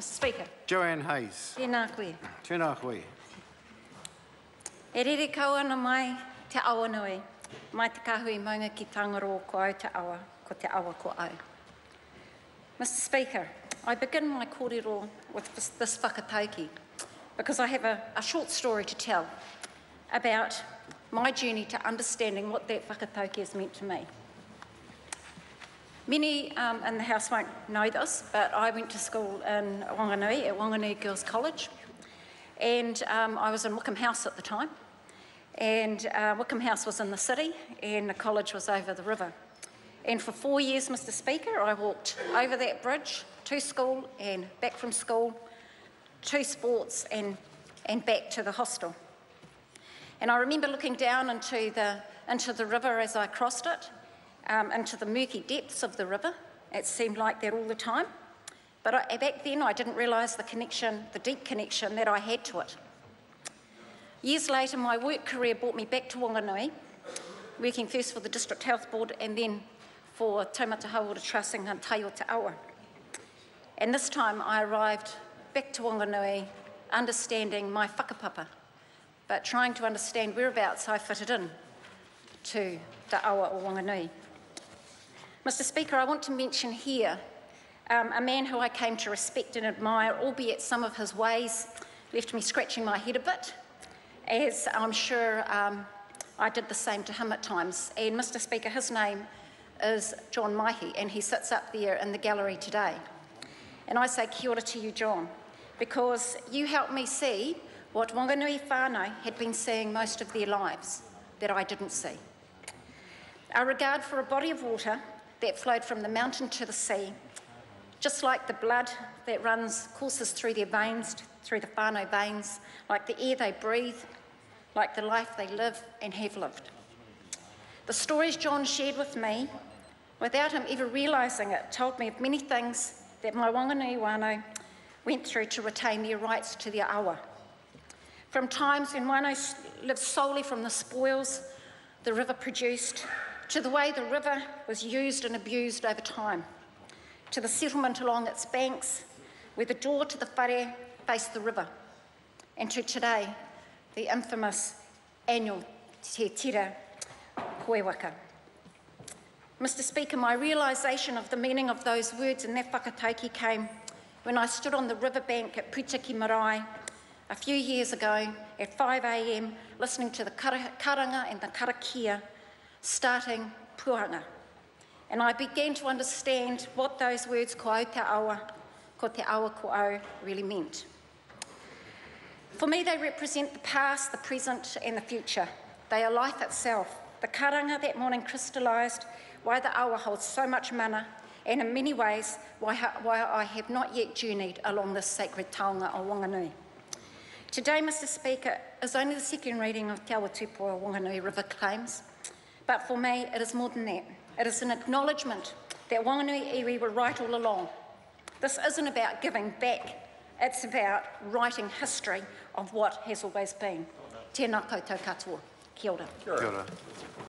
Mr Speaker. Joanne Hayes. Tēnā koe. Tēnā koe. E rere kau ana mai te awa nui, mai te kahui maunga ki tangaro ko au te awa, ko te awa ko au. Mr Speaker, I begin my kōrero with this whakatauki because I have a short story to tell about my journey to understanding what that whakatauki has meant to me. Many in the House won't know this, but I went to school in Whanganui, at Whanganui Girls College, and I was in Wickham House at the time, and Wickham House was in the city, and the college was over the river. And for 4 years, Mr Speaker, I walked over that bridge to school and back from school, to sports and back to the hostel. And I remember looking down into the river as I crossed it, into the murky depths of the river. It seemed like that all the time. But back then I didn't realise the connection, the deep connection that I had to it. Years later, my work career brought me back to Whanganui, working first for the District Health Board and then for Taumata Hauora Trust and Tai o Te Awa. And this time I arrived back to Whanganui, understanding my whakapapa, but trying to understand whereabouts I fitted in to Te Awa o Whanganui. Mr Speaker, I want to mention here a man who I came to respect and admire, albeit some of his ways left me scratching my head a bit, as I'm sure I did the same to him at times. And Mr Speaker, his name is John Maihi, and he sits up there in the gallery today. And I say kia ora to you, John, because you helped me see what Whanganui whānau had been seeing most of their lives that I didn't see. A regard for a body of water that flowed from the mountain to the sea, just like the blood that courses through their veins, through the whānau veins, like the air they breathe, like the life they live and have lived. The stories John shared with me, without him ever realising it, told me of many things that my Whanganui whānau went through to retain their rights to their awa. From times when whānau lived solely from the spoils the river produced, to the way the river was used and abused over time, to the settlement along its banks, where the door to the whare faced the river, and to today, the infamous annual Te Tira Koewaka. Mr Speaker, my realisation of the meaning of those words in that whakatauki came when I stood on the riverbank at Putaki Marae a few years ago at 5 a.m, listening to the karanga and the karakia starting puanga. And I began to understand what those words ko au te awa, ko te awa ko au really meant. For me, they represent the past, the present and the future. They are life itself. The karanga that morning crystallised why the awa holds so much mana, and in many ways why I have not yet journeyed along this sacred taonga o Whanganui. Today, Mr Speaker, is only the second reading of Te Awa Tupua Whanganui River Claims, but for me it is more than that. It is an acknowledgement that Whanganui iwi were right all along. This isn't about giving back, it's about writing history of what has always been. Tēnā koutou katoa. Kia ora. Kia ora.